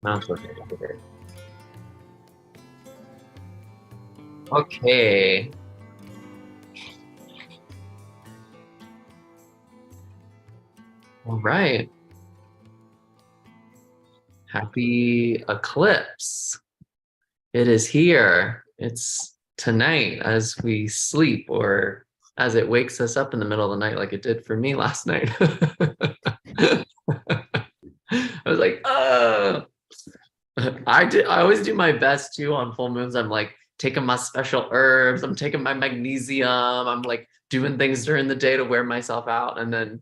That's okay. Okay. Okay. All right. Happy eclipse. It is here. It's tonight as we sleep or as it wakes us up in the middle of the night, like it did for me last night. I was like, I always do my best too on full moons. I'm like taking my special herbs, I'm taking my magnesium, I'm like doing things during the day to wear myself out. And then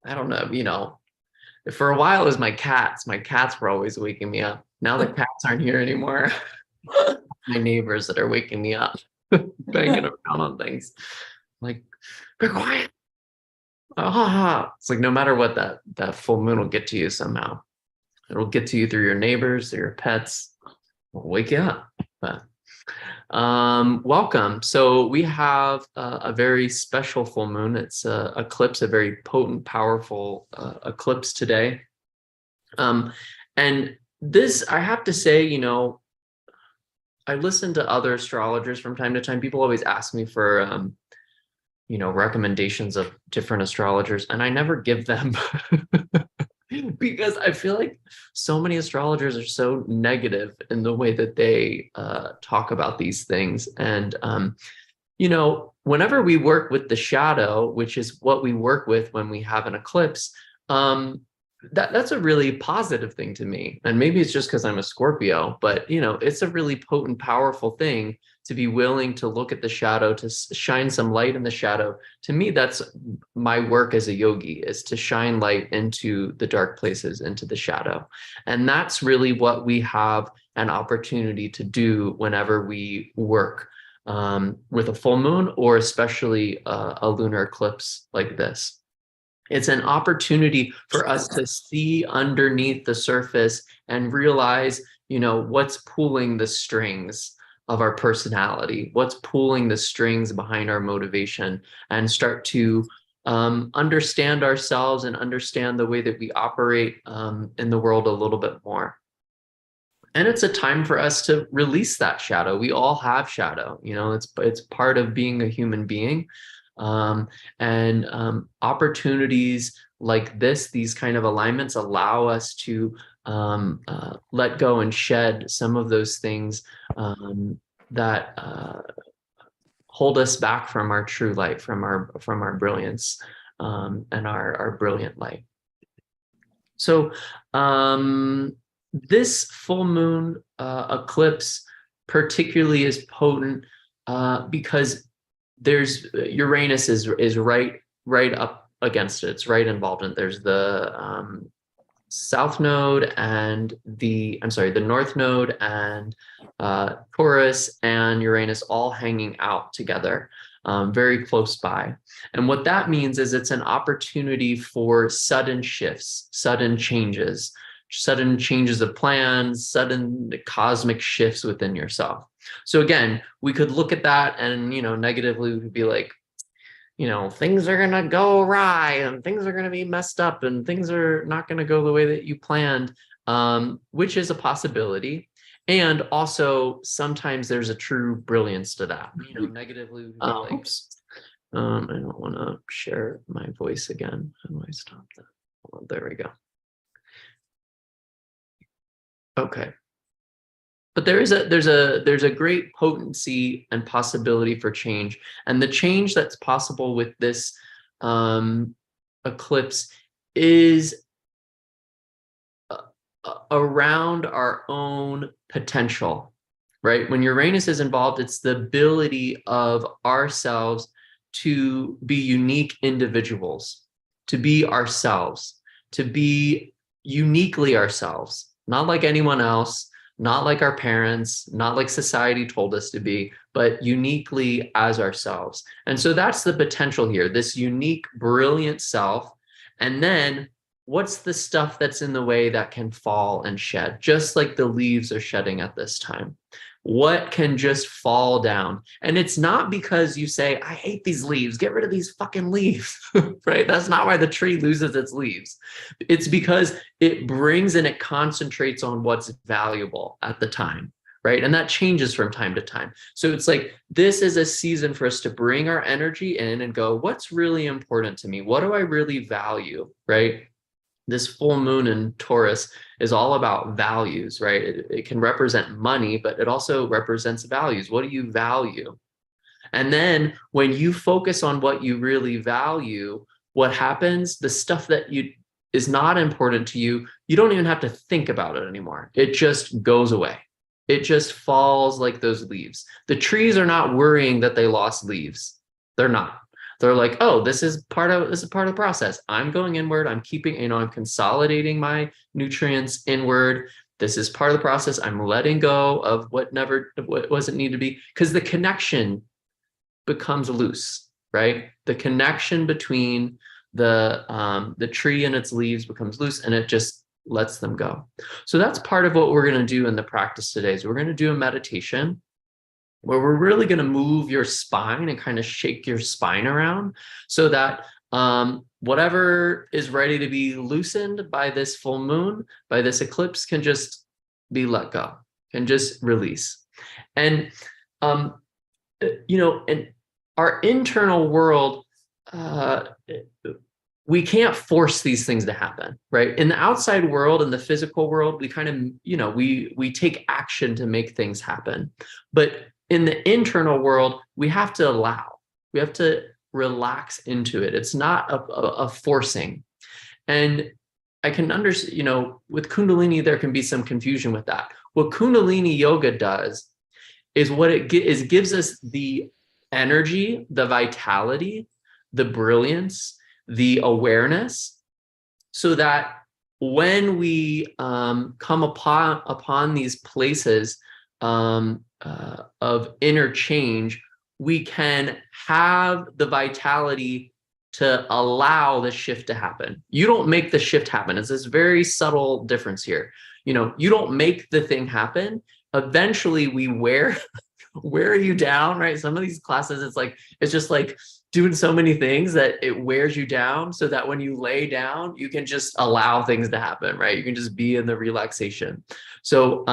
I don't know, for a while it was my cats. My cats were always waking me up. Now the cats aren't here anymore. My neighbors that are waking me up, banging around on things. Like, be quiet. It's like no matter what, that full moon will get to you somehow. It'll get to you through your neighbors, through your pets. Will wake you up. But welcome. So we have a very special full moon. It's a eclipse, a very potent, powerful eclipse today. And this, I have to say, I listen to other astrologers from time to time. People always ask me for, recommendations of different astrologers, and I never give them because I feel like so many astrologers are so negative in the way that they talk about these things. And, whenever we work with the shadow, which is what we work with when we have an eclipse, that's a really positive thing to me. And maybe it's just because I'm a Scorpio, but it's a really potent, powerful thing to be willing to look at the shadow, to shine some light in the shadow. To me, that's my work as a yogi, is to shine light into the dark places, into the shadow. And that's really what we have an opportunity to do whenever we work with a full moon, or especially a lunar eclipse like this. It's an opportunity for us to see underneath the surface and realize, what's pulling the strings of our personality, what's pulling the strings behind our motivation, and start to understand ourselves and understand the way that we operate in the world a little bit more. And it's a time for us to release that shadow. We all have shadow, it's part of being a human being. And opportunities like this, these kind of alignments, allow us to let go and shed some of those things that hold us back from our true light, from our brilliance, and our brilliant light. So this full moon eclipse particularly is potent because there's Uranus is right up against it. It's right involved in it. There's the south node and the north node and Taurus and Uranus all hanging out together, very close by. And what that means is it's an opportunity for sudden shifts, sudden changes of plans, sudden cosmic shifts within yourself. So again, we could look at that and, negatively we could be like, things are going to go awry and things are going to be messed up and things are not going to go the way that you planned, which is a possibility. And also sometimes there's a true brilliance to that. Negatively we could be like, oops, I don't want to share my voice again. How do I stop that? Well, there we go. Okay. But there's a great potency and possibility for change. And the change that's possible with this eclipse is around our own potential, right? When Uranus is involved, it's the ability of ourselves to be unique individuals, to be ourselves, to be uniquely ourselves, not like anyone else, not like our parents, not like society told us to be, but uniquely as ourselves. And so that's the potential here, this unique, brilliant self. And then what's the stuff that's in the way that can fall and shed, just like the leaves are shedding at this time? What can just fall down? And it's not because you say, I hate these leaves, get rid of these fucking leaves, right? That's not why the tree loses its leaves. It's because it brings and it concentrates on what's valuable at the time, right? And that changes from time to time. So it's like, this is a season for us to bring our energy in and go, what's really important to me? What do I really value, right? This full moon in Taurus is all about values, right? It can represent money, but it also represents values. What do you value? And then when you focus on what you really value, what happens? The stuff that is not important to you, you don't even have to think about it anymore. It just goes away. It just falls like those leaves. The trees are not worrying that they lost leaves. They're not. They're like, oh, this is part of the process. I'm going inward. I'm keeping, I'm consolidating my nutrients inward. This is part of the process. I'm letting go of what wasn't need to be, because the connection becomes loose, right? The connection between the tree and its leaves becomes loose, and it just lets them go. So that's part of what we're going to do in the practice today. So we're going to do a meditation where we're really going to move your spine and kind of shake your spine around so that whatever is ready to be loosened by this full moon, by this eclipse, can just be let go, can just release. And, in our internal world, we can't force these things to happen, right? In the outside world, in the physical world, we kind of, we take action to make things happen. But in the internal world, we have to allow, we have to relax into it. It's not a forcing. And I can understand, with Kundalini, there can be some confusion with that. What Kundalini Yoga does is gives us the energy, the vitality, the brilliance, the awareness, so that when we come upon these places of interchange, we can have the vitality to allow the shift to happen. You don't make the shift happen. It's this very subtle difference here. You don't make the thing happen. Eventually we wear you down, right? Some of these classes, it's just like doing so many things that it wears you down, so that when you lay down, you can just allow things to happen, right? You can just be in the relaxation. So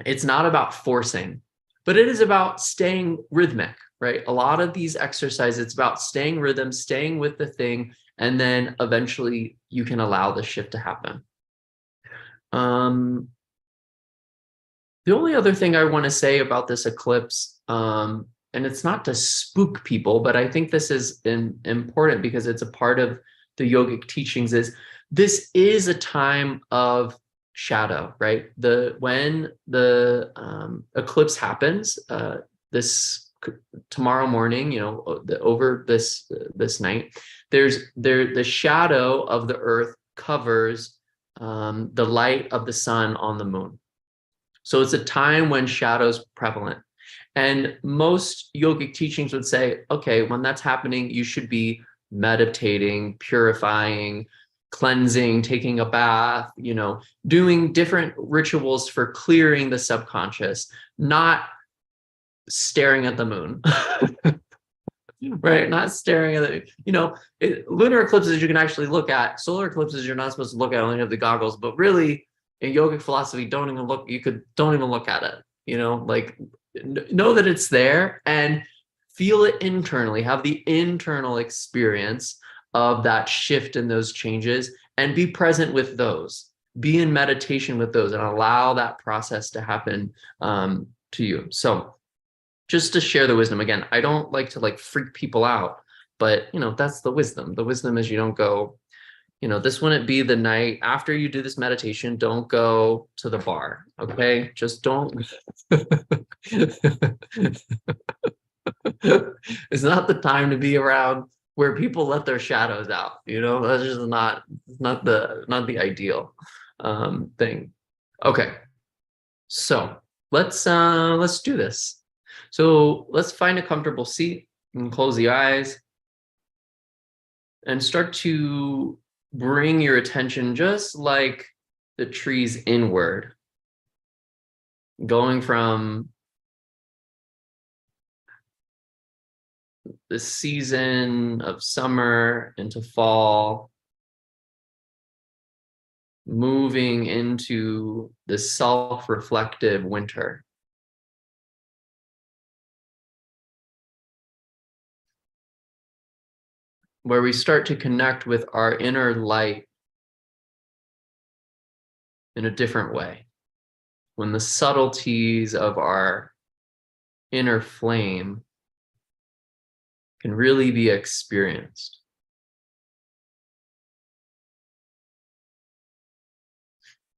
it's not about forcing, but it is about staying rhythmic, right? A lot of these exercises, it's about staying rhythm, staying with the thing, and then eventually you can allow the shift to happen. The only other thing I want to say about this eclipse, and it's not to spook people, but I think this is important because it's a part of the yogic teachings, is this is a time of shadow, right? When the eclipse happens, this tomorrow morning, over this night, the shadow of the earth covers the light of the sun on the moon. So it's a time when shadow's prevalent. And most yogic teachings would say, okay, when that's happening, you should be meditating, purifying, cleansing, taking a bath, doing different rituals for clearing the subconscious, not staring at the moon. Right? Not staring at the, lunar eclipses you can actually look at. Solar eclipses you're not supposed to look at, only have the goggles, but really in yogic philosophy, don't even look at it. Know that it's there and feel it internally, have the internal experience of that shift and those changes, and be present with those, be in meditation with those, and allow that process to happen to you. So just to share the wisdom, again, I don't like to freak people out, but that's the wisdom. The wisdom is you don't go, this wouldn't be the night after you do this meditation, don't go to the bar. Okay. Just don't. It's not the time to be around where people let their shadows out. That's just not the ideal thing. Okay. So let's do this. So let's find a comfortable seat and close the eyes and start to bring your attention just like the trees inward. going from the season of summer into fall, moving into the self-reflective winter. Where we start to connect with our inner light in a different way. When the subtleties of our inner flame can really be experienced.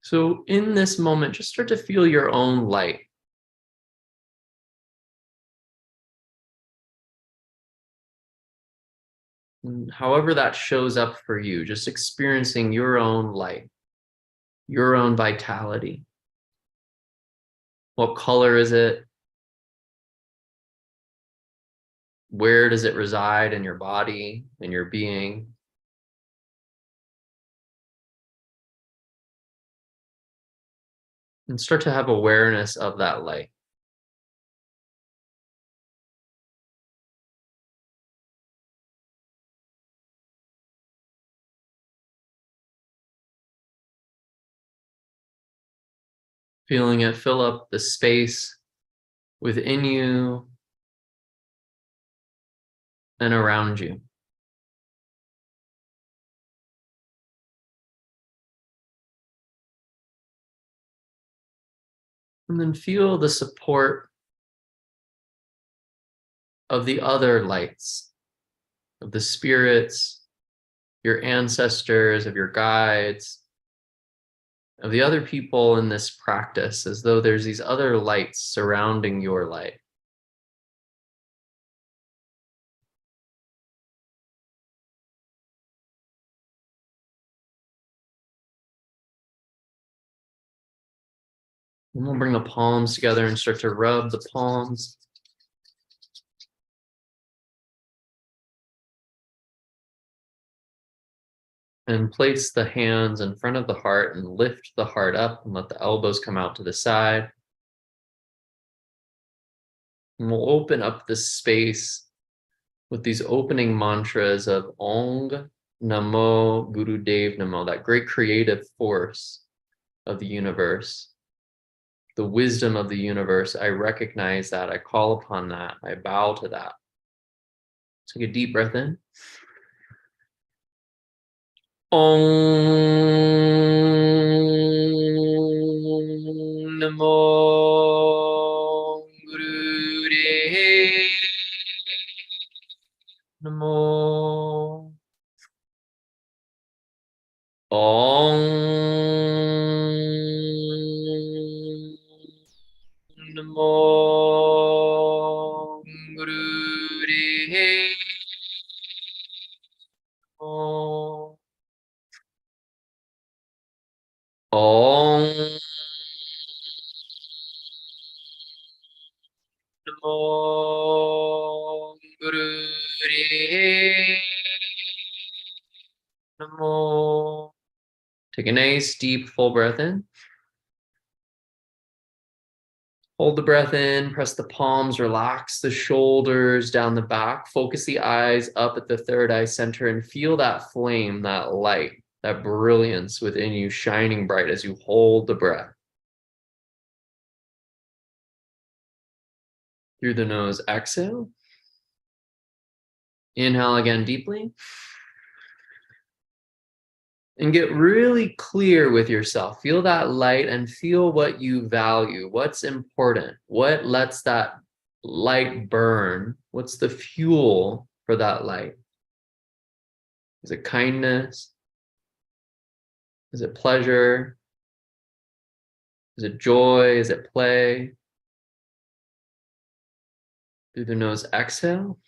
So in this moment, just start to feel your own light. And however that shows up for you, just experiencing your own light, your own vitality. What color is it? Where does it reside in your body, in your being? And start to have awareness of that light. Feeling it fill up the space within you and around you. And then feel the support of the other lights, of the spirits, your ancestors, of your guides, of the other people in this practice, as though there's these other lights surrounding your light. And we'll bring the palms together and start to rub the palms. And place the hands in front of the heart and lift the heart up and let the elbows come out to the side. And we'll open up the space with these opening mantras of Ong Namo Gurudev Namo, that great creative force of the universe, the wisdom of the universe. I recognize that, I call upon that, I bow to that. Take a deep breath in. Om Namo Gurudev Namo. Om Namo Gurudev Namo. Om Namo Gurudev Namo. Take a nice deep full breath in. Hold the breath in, press the palms, relax the shoulders down the back, focus the eyes up at the third eye center and feel that flame, that light, that brilliance within you shining bright as you hold the breath. Through the nose, exhale. Inhale again deeply. And get really clear with yourself. Feel that light and feel what you value, what's important, what lets that light burn, what's the fuel for that light. Is it kindness? Is it pleasure? Is it joy? Is it play? Through the nose, exhale.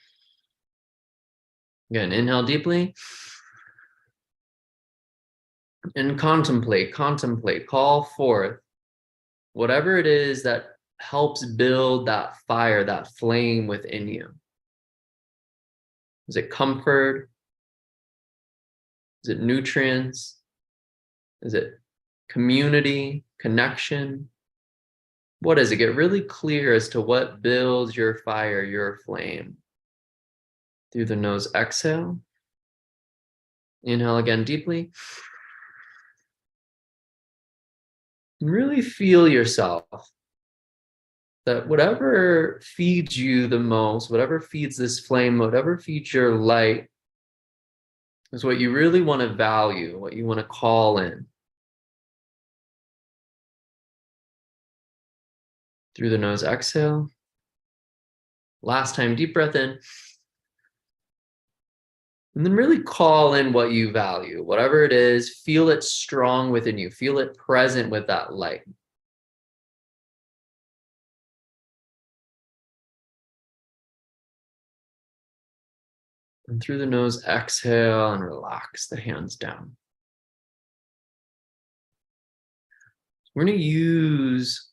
Again, inhale deeply. And contemplate, call forth whatever it is that helps build that fire, that flame within you. Is it comfort? Is it nutrients? Is it community, connection? What is it? Get really clear as to what builds your fire, your flame. Through the nose, exhale. Inhale again deeply. And really feel yourself. That whatever feeds you the most, whatever feeds this flame, whatever feeds your light, is what you really want to value, what you want to call in. Through the nose, exhale. Last time, deep breath in. And then really call in what you value, whatever it is, feel it strong within you, feel it present with that light. And through the nose, exhale and relax the hands down. We're going to use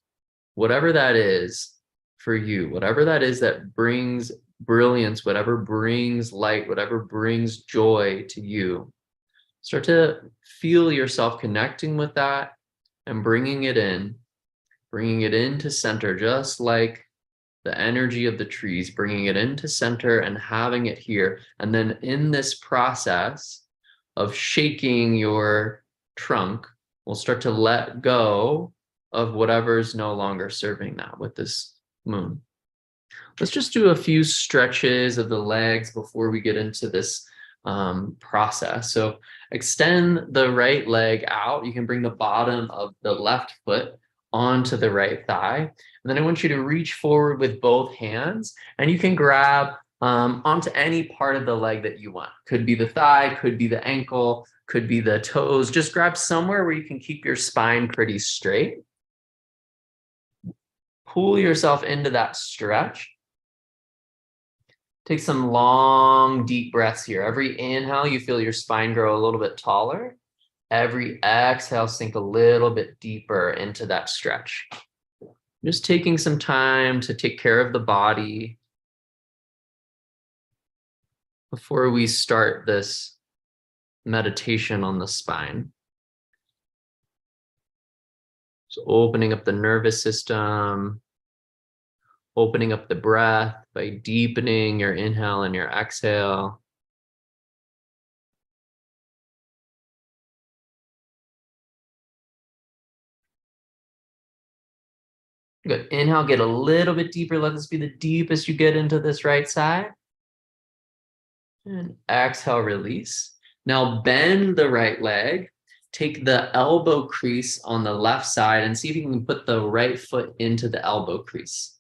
whatever that is for you, whatever that is that brings brilliance, whatever brings light, whatever brings joy to you. Start to feel yourself connecting with that and bringing it into center, just like the energy of the trees, bringing it into center and having it here. And then in this process of shaking your trunk, we'll start to let go of whatever's no longer serving that with this moon. Let's just do a few stretches of the legs before we get into this process. So extend the right leg out. You can bring the bottom of the left foot onto the right thigh. And then I want you to reach forward with both hands, and you can grab onto any part of the leg that you want. Could be the thigh, could be the ankle, could be the toes. Just grab somewhere where you can keep your spine pretty straight. Pull yourself into that stretch. Take some long, deep breaths here. Every inhale, you feel your spine grow a little bit taller. Every exhale, sink a little bit deeper into that stretch. Just taking some time to take care of the body before we start this meditation on the spine. So opening up the nervous system, opening up the breath by deepening your inhale and your exhale. Good. Inhale, get a little bit deeper. Let this be the deepest you get into this right side. And exhale, release. Now bend the right leg. Take the elbow crease on the left side and see if you can put the right foot into the elbow crease.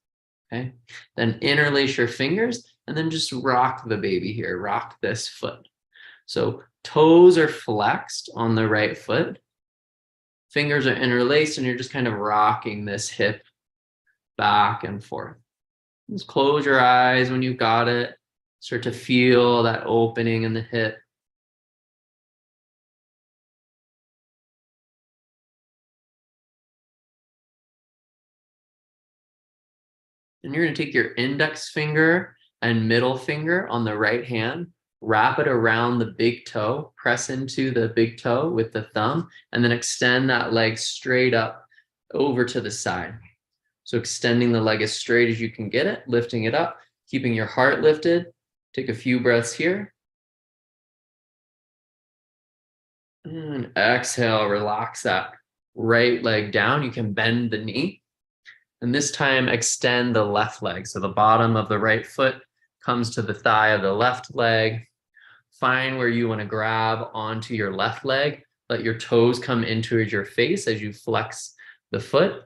Okay. Then interlace your fingers and then just rock the baby here. Rock this foot. So toes are flexed on the right foot. Fingers are interlaced and you're just kind of rocking this hip back and forth. Just close your eyes when you've got it. Start to feel that opening in the hip. And you're going to take your index finger and middle finger on the right hand, wrap it around the big toe, press into the big toe with the thumb, and then extend that leg straight up over to the side. So extending the leg as straight as you can get it, lifting it up, keeping your heart lifted. Take a few breaths here. And exhale, relax that right leg down. You can bend the knee. And this time, extend the left leg. So the bottom of the right foot comes to the thigh of the left leg. Find where you want to grab onto your left leg. Let your toes come into your face as you flex the foot.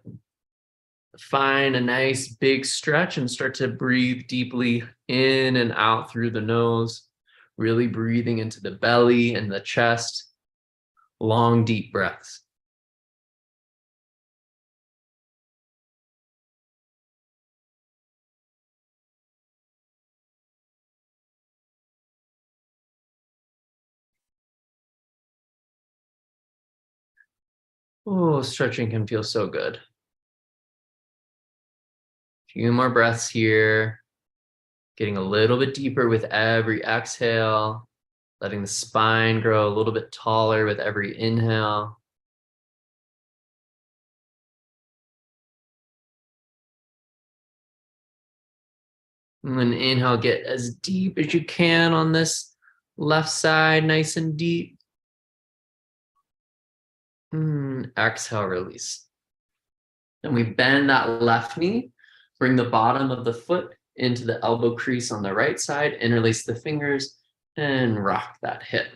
Find a nice big stretch and start to breathe deeply in and out through the nose, really breathing into the belly and the chest. Long, deep breaths. Oh, stretching can feel so good. Few more breaths here. Getting a little bit deeper with every exhale. Letting the spine grow a little bit taller with every inhale. And then inhale, get as deep as you can on this left side, nice and deep. Exhale, release. Then we bend that left knee, bring the bottom of the foot into the elbow crease on the right side, interlace the fingers, and rock that hip.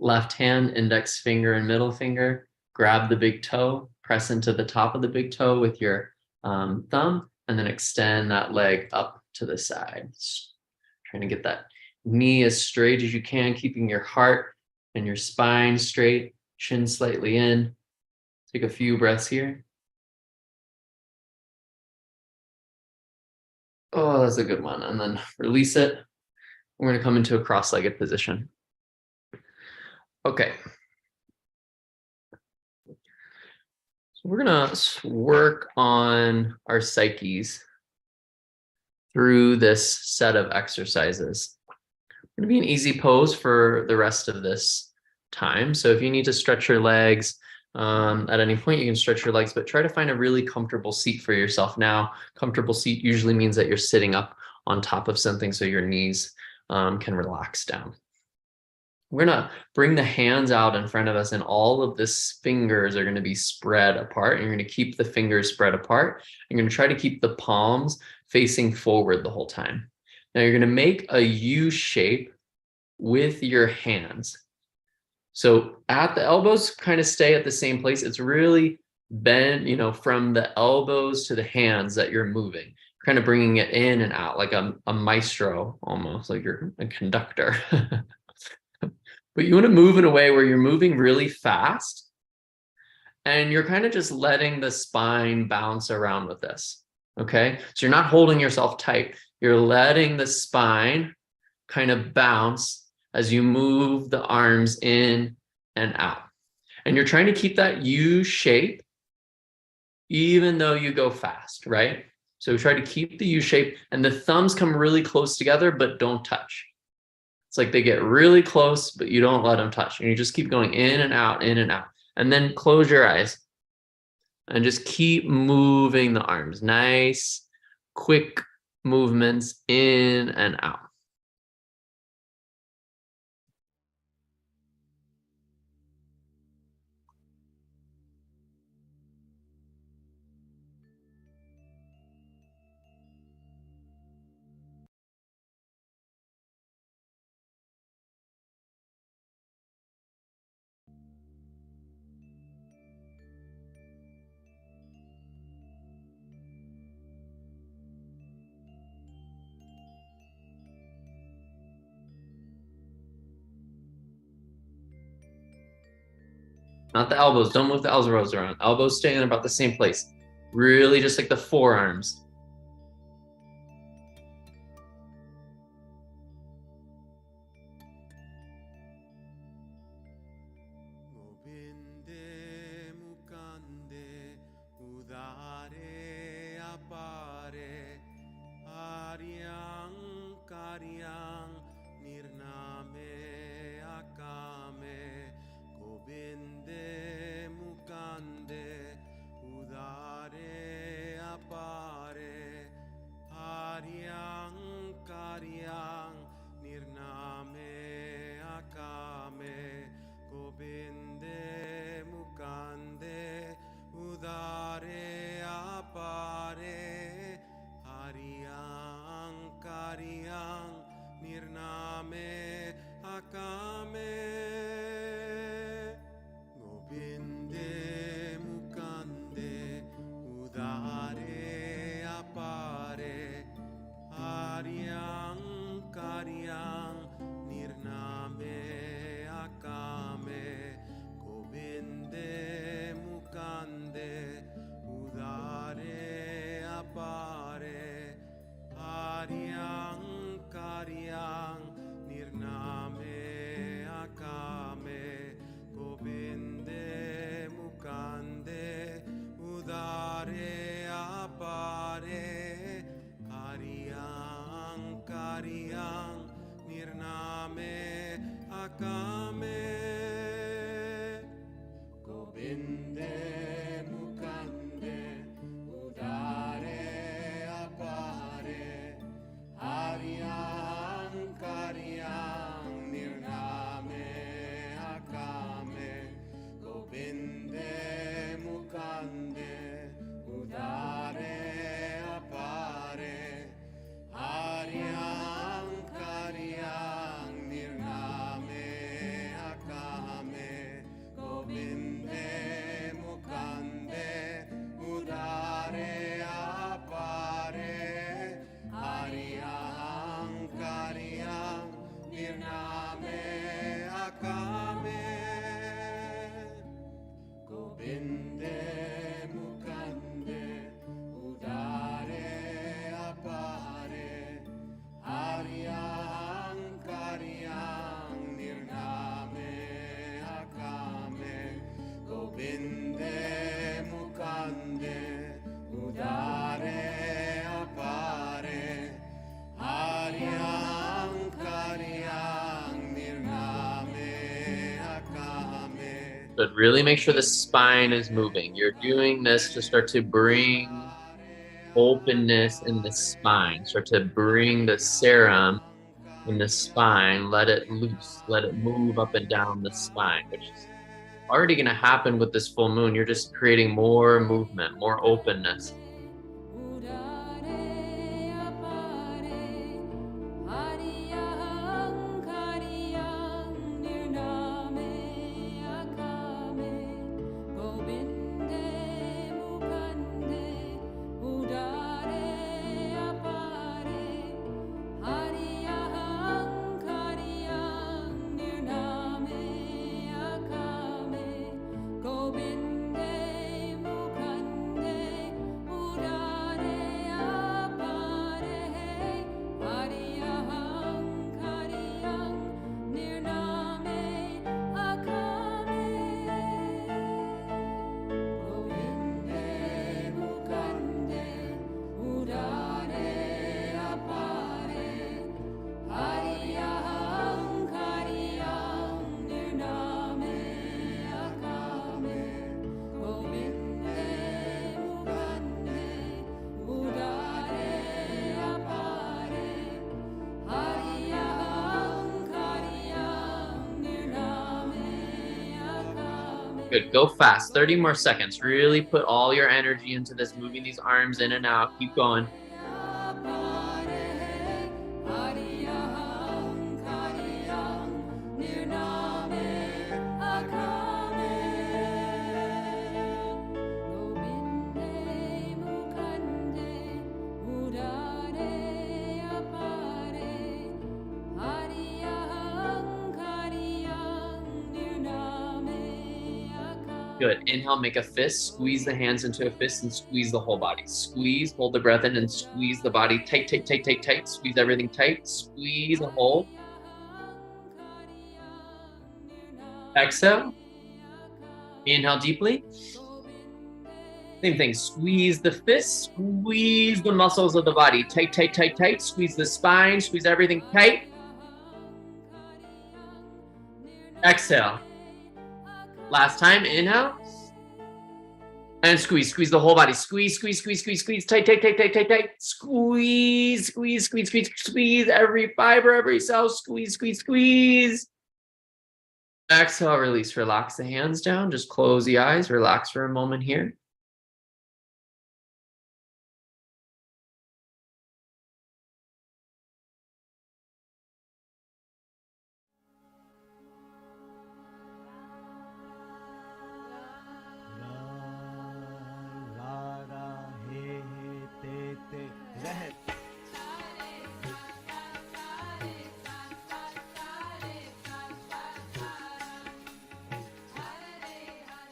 Left hand, index finger and middle finger, grab the big toe, press into the top of the big toe with your thumb, and then extend that leg up to the side. Trying to get that knee as straight as you can, keeping your heart and your spine straight, chin slightly in. Take a few breaths here. Oh, that's a good one. And then release it. We're going to come into a cross-legged position. Okay. So we're going to work on our psyches through this set of exercises. It's going to be an easy pose for the rest of this time. So if you need to stretch your legs at any point, you can stretch your legs, but try to find a really comfortable seat for yourself now. Comfortable seat usually means that you're sitting up on top of something so your knees can relax down. We're going to bring the hands out in front of us, and all of the fingers are going to be spread apart. And you're going to keep the fingers spread apart. You're going to try to keep the palms facing forward the whole time. Now you're going to make a U shape with your hands. So at the elbows, kind of stay at the same place. It's really bend, from the elbows to the hands that you're moving, kind of bringing it in and out like a maestro, almost like you're a conductor. But you want to move in a way where you're moving really fast and you're kind of just letting the spine bounce around with this. Okay. So you're not holding yourself tight. You're letting the spine kind of bounce as you move the arms in and out. And you're trying to keep that U shape even though you go fast, right? So try to keep the U shape, and the thumbs come really close together, but don't touch. It's like they get really close, but you don't let them touch. And you just keep going in and out, in and out. And then close your eyes and just keep moving the arms. Nice, quick movements in and out. Not the elbows. Don't move the elbows around. Elbows stay in about the same place. Really just like the forearms. But really make sure the spine is moving. You're doing this to start to bring openness in the spine. Start to bring the serum in the spine. Let it loose. Let it move up and down the spine, which is already going to happen with this full moon. You're just creating more movement, more openness. Good, go fast, 30 more seconds. Really put all your energy into this, moving these arms in and out. Keep going. Good. Inhale, make a fist. Squeeze the hands into a fist and squeeze the whole body. Squeeze, hold the breath in and squeeze the body tight, tight, tight, tight, tight. Squeeze everything tight. Squeeze and hold. Exhale. Inhale deeply. Same thing. Squeeze the fist. Squeeze the muscles of the body. Tight, tight, tight, tight. Squeeze the spine. Squeeze everything tight. Exhale. Last time, inhale. And squeeze, squeeze the whole body. Squeeze, squeeze, squeeze, squeeze, squeeze. Tight, tight, tight, tight, tight, tight. Squeeze, squeeze, squeeze, squeeze, squeeze. Every fiber, every cell. Squeeze, squeeze, squeeze. Exhale, release. Relax the hands down. Just close the eyes. Relax for a moment here.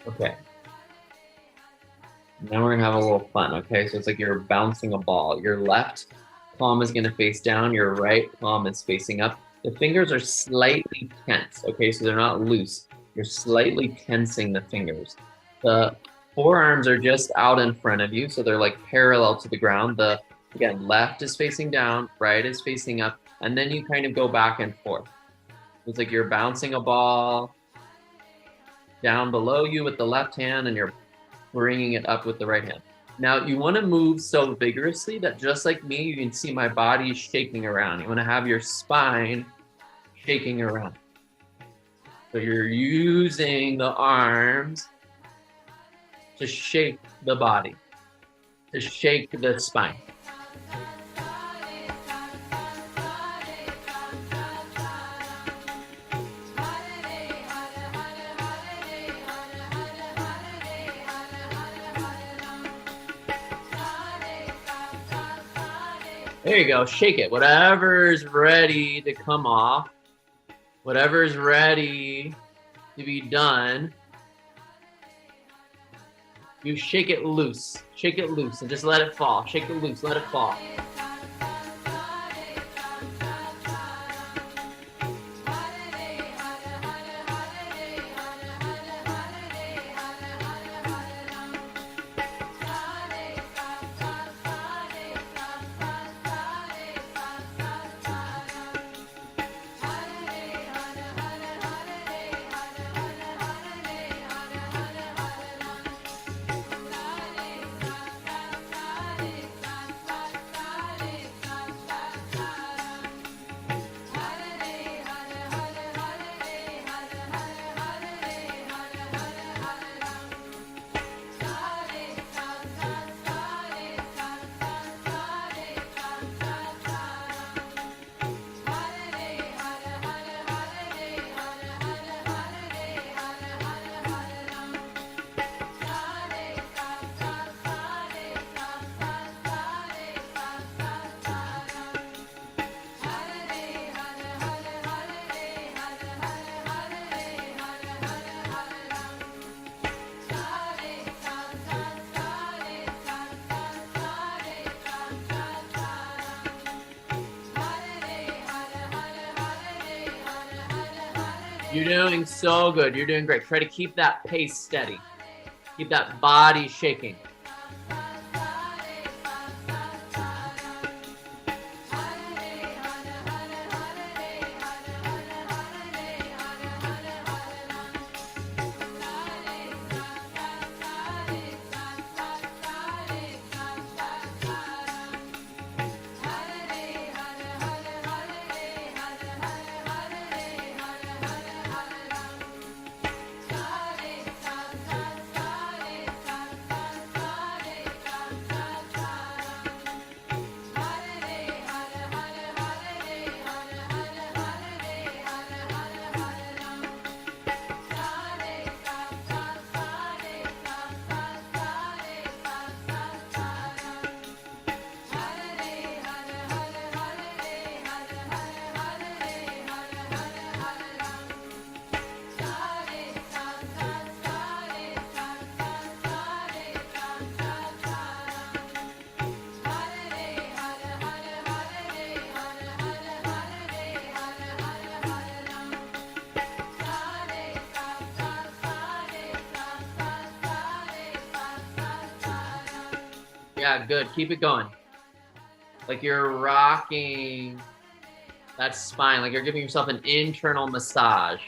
Okay. Now we're gonna have a little fun, okay? So it's like you're bouncing a ball. Your left palm is gonna face down, your right palm is facing up. The fingers are slightly tense, okay? So they're not loose. You're slightly tensing the fingers. The forearms are just out in front of you, so they're like parallel to the ground. Again, left is facing down, right is facing up. And then you kind of go back and forth. It's like you're bouncing a ball down below you with the left hand and you're bringing it up with the right hand. Now you want to move so vigorously that just like me, you can see my body shaking around. You want to have your spine shaking around. So you're using the arms to shake the body, to shake the spine. There you go, shake it. Whatever's ready to come off, whatever's ready to be done, you shake it loose, and just let it fall. Shake it loose, let it fall. You're doing so good. You're doing great. Try to keep that pace steady. Keep that body shaking. Yeah, good. Keep it going. Like you're rocking that spine, like you're giving yourself an internal massage.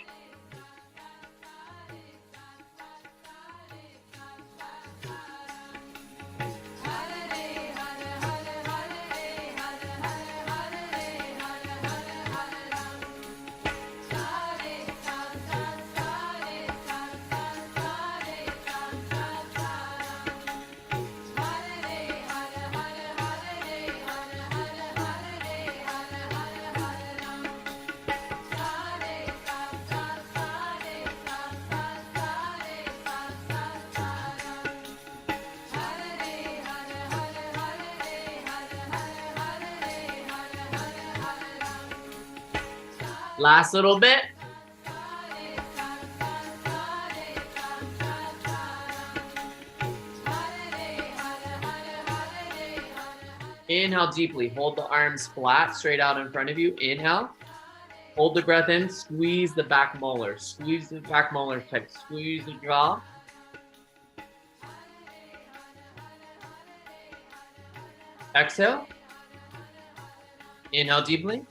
Last little bit. Inhale deeply. Hold the arms flat, straight out in front of you. Inhale. Hold the breath in. Squeeze the back molar. Squeeze the back molar tight. Squeeze the jaw. Exhale. Inhale deeply.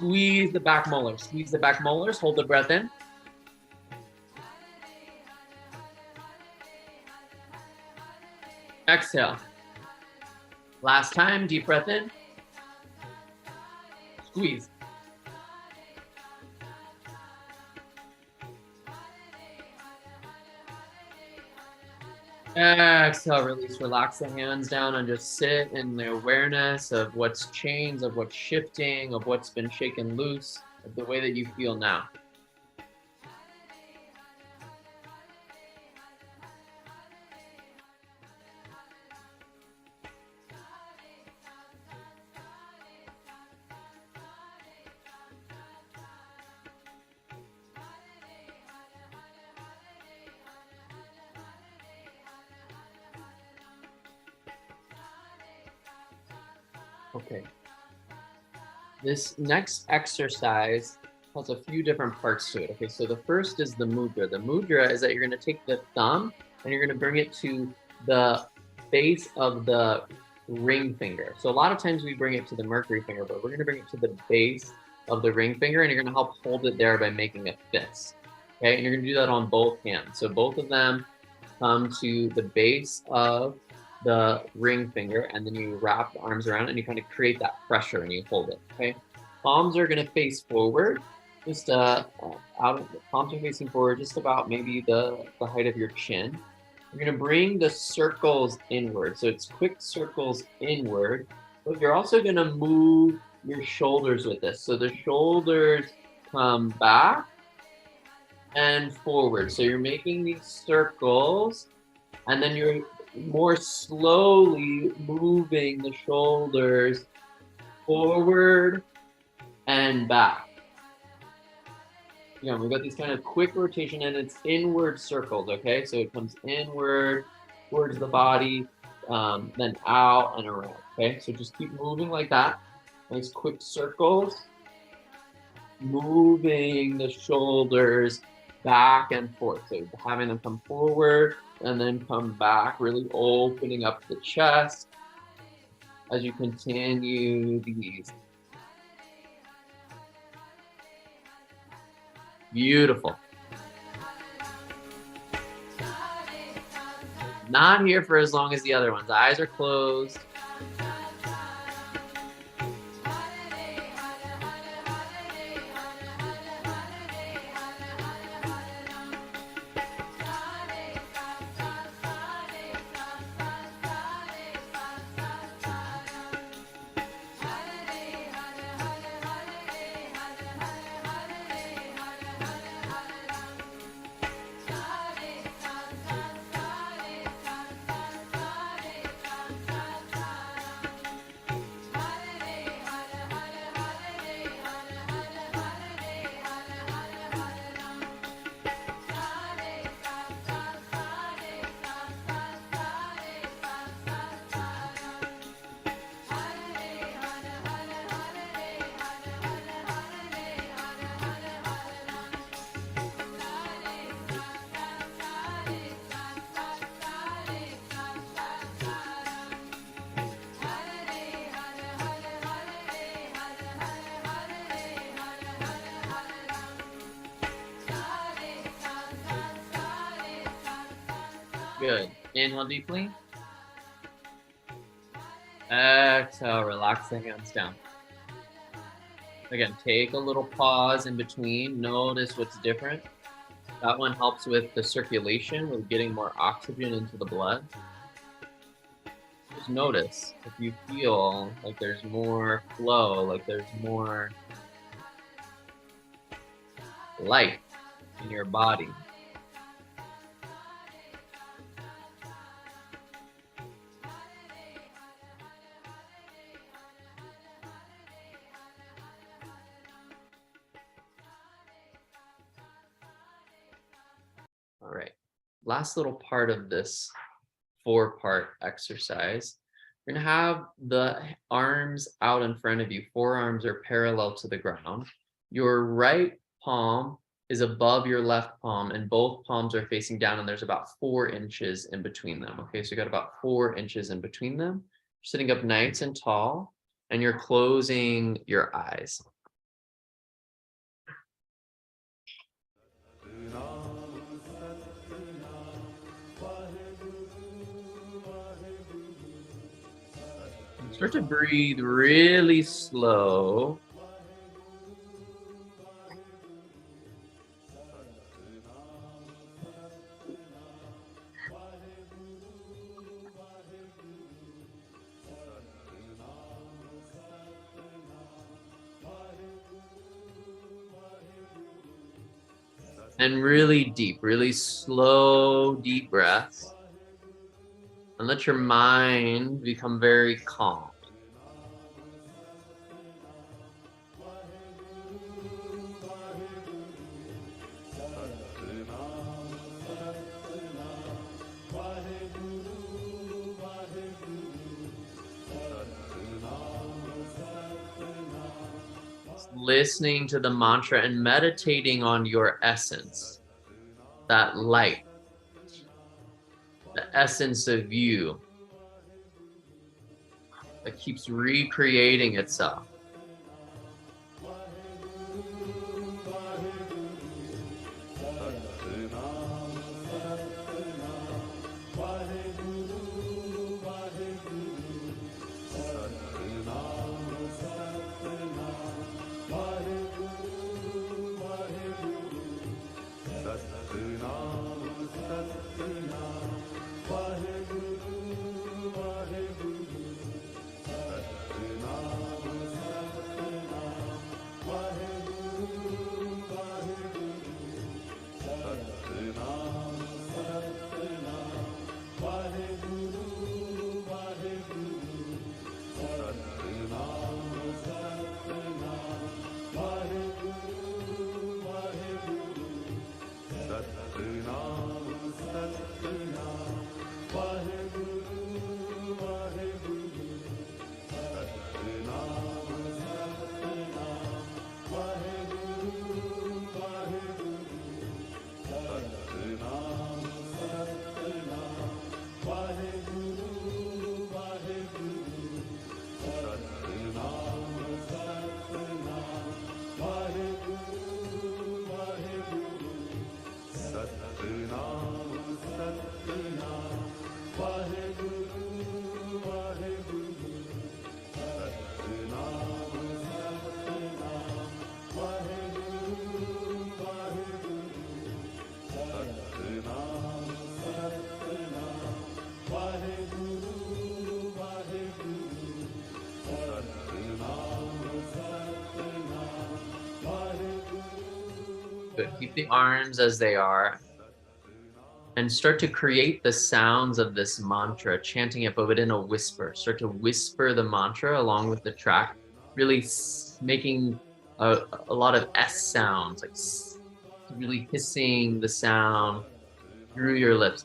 Squeeze the back molars. Squeeze the back molars. Hold the breath in. Exhale. Last time, deep breath in. Squeeze. Exhale, release, relax the hands down and just sit in the awareness of what's changed, of what's shifting, of what's been shaken loose, of the way that you feel now. Okay. This next exercise has a few different parts to it. Okay, so the first is the mudra. The mudra is that you're going to take the thumb and you're going to bring it to the base of the ring finger. So a lot of times we bring it to the mercury finger, but we're going to bring it to the base of the ring finger, and you're going to help hold it there by making a fist. Okay, and you're going to do that on both hands. So both of them come to the base of the ring finger, and then you wrap the arms around and you kind of create that pressure and you hold it. Okay, palms are going to face forward, just palms are facing forward, just about maybe the height of your chin. You're going to bring the circles inward, so it's quick circles inward, but you're also going to move your shoulders with this. So the shoulders come back and forward. So you're making these circles, and then you're more slowly moving the shoulders forward and back. Yeah, we've got these kind of quick rotation, and it's inward circles, okay? So it comes inward towards the body, then out and around, okay? So just keep moving like that. Nice quick circles. Moving the shoulders back and forth. So having them come forward and then come back, really opening up the chest as you continue these. Beautiful. Not here for as long as the other ones. The eyes are closed. Good. Inhale deeply. Exhale, relax the hands down. Again, take a little pause in between. Notice what's different. That one helps with the circulation, with getting more oxygen into the blood. Just notice if you feel like there's more flow, like there's more life in your body. All right, last little part of this 4-part exercise. You're gonna have the arms out in front of you. Forearms are parallel to the ground. Your right palm is above your left palm, and both palms are facing down, and there's about 4 inches in between them. Okay, so you got about 4 inches in between them. You're sitting up nice and tall, and you're closing your eyes. Start to breathe really slow. And really deep, really slow, deep breaths. And let your mind become very calm. Listening to the mantra and meditating on your essence, that light, the essence of you that keeps recreating itself. Good. Keep the arms as they are and start to create the sounds of this mantra, chanting it, but in a whisper. Start to whisper the mantra along with the track, really making a lot of S sounds, like really hissing the sound through your lips.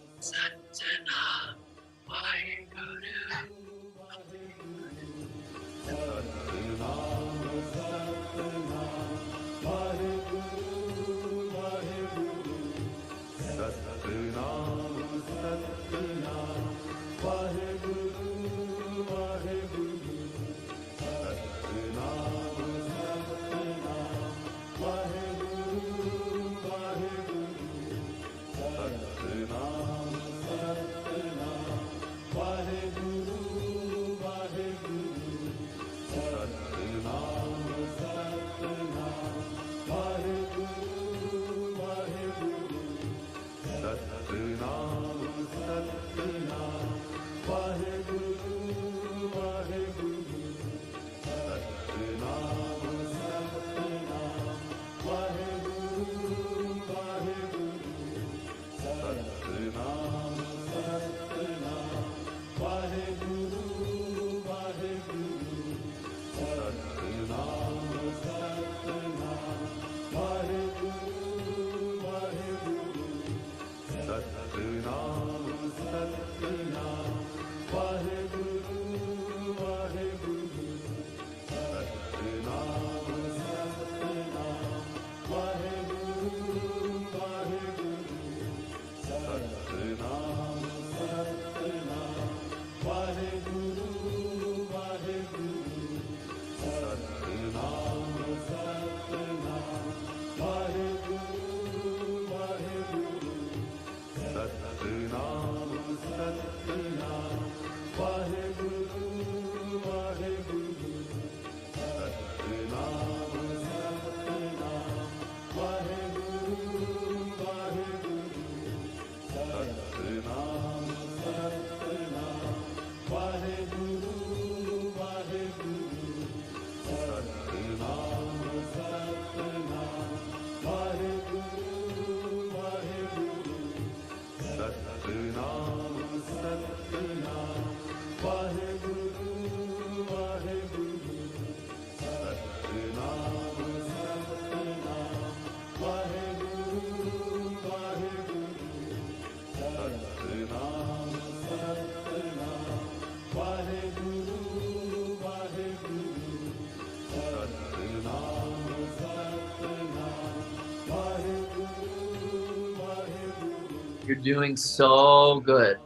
You're doing so good.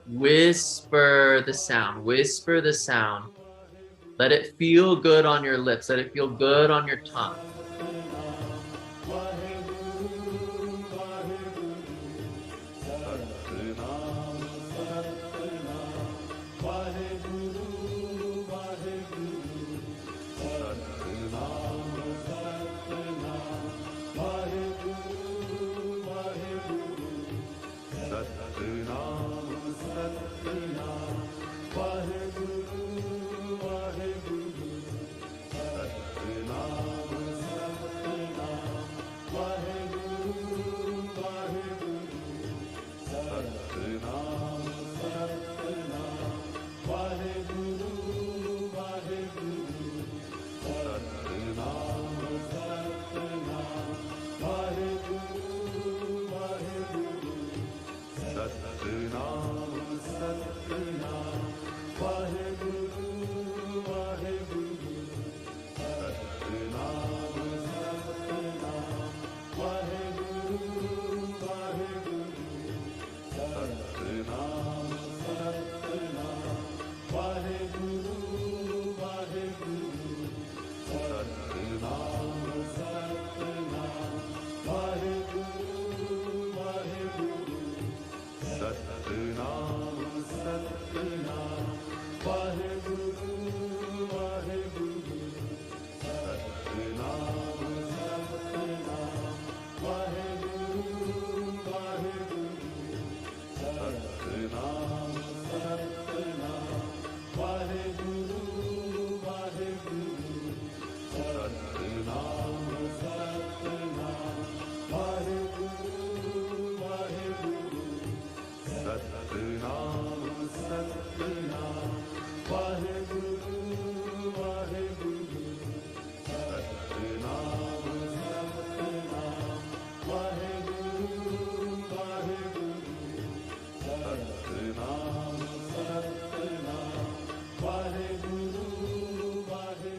Whisper the sound. Whisper the sound. Let it feel good on your lips. Let it feel good on your tongue.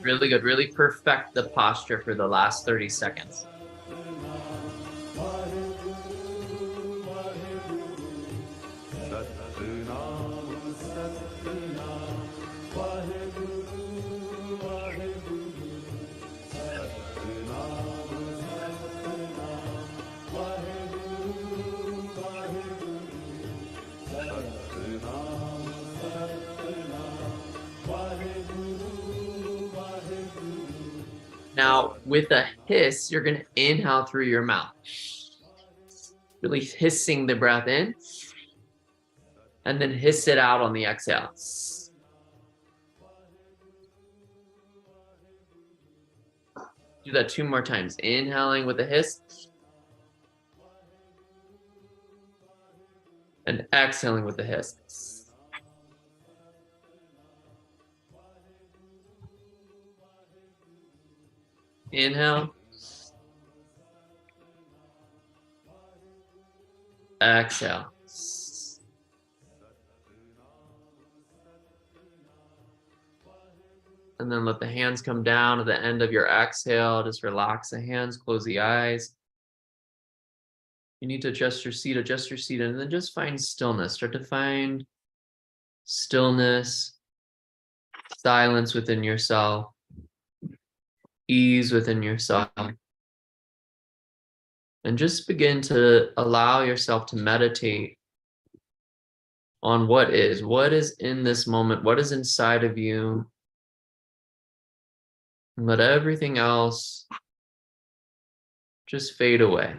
Really good. Really perfect the posture for the last 30 seconds. Now, with a hiss, you're going to inhale through your mouth. Really hissing the breath in. And then hiss it out on the exhale. Do that 2 more times. Inhaling with a hiss. And exhaling with a hiss. Inhale. Exhale. And then let the hands come down at the end of your exhale. Just relax the hands, close the eyes. You need to adjust your seat, and then just find stillness. Start to find stillness, silence within yourself, ease within yourself. And just begin to allow yourself to meditate on what is in this moment, what is inside of you. And let everything else just fade away.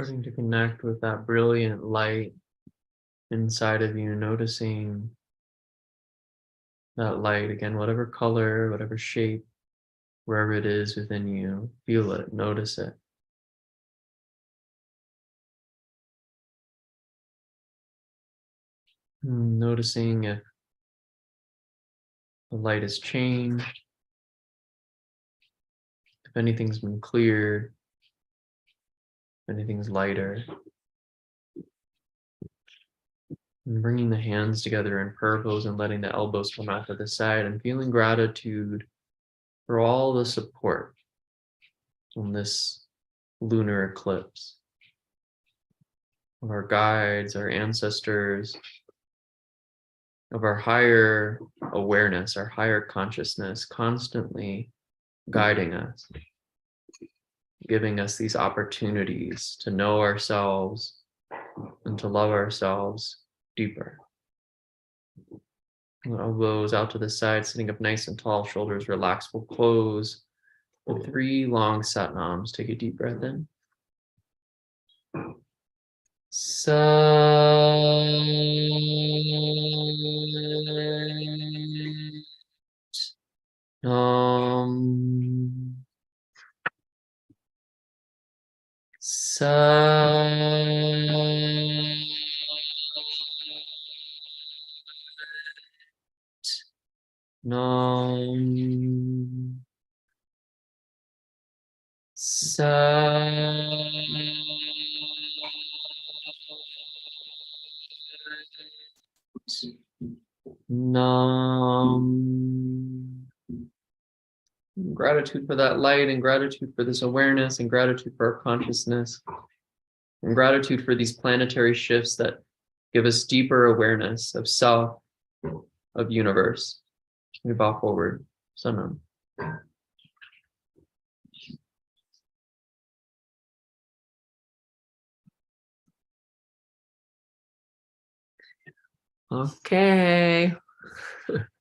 Starting to connect with that brilliant light inside of you, noticing that light again, whatever color, whatever shape, wherever it is within you, feel it, notice it. Noticing if the light has changed, if anything's been cleared, if anything's lighter. And bringing the hands together in prayer pose and letting the elbows come out to the side and feeling gratitude for all the support on this lunar eclipse of our guides, our ancestors, of our higher awareness, our higher consciousness constantly guiding us, giving us these opportunities to know ourselves and to love ourselves deeper. Elbows out to the side, sitting up nice and tall, shoulders relaxed. We'll close with 3 long satnams. Take a deep breath in. Sa Sa Nam Sa Nam. Gratitude for that light, and gratitude for this awareness, and gratitude for our consciousness, and gratitude for these planetary shifts that give us deeper awareness of self, of universe. We bow forward. Sanam. Okay.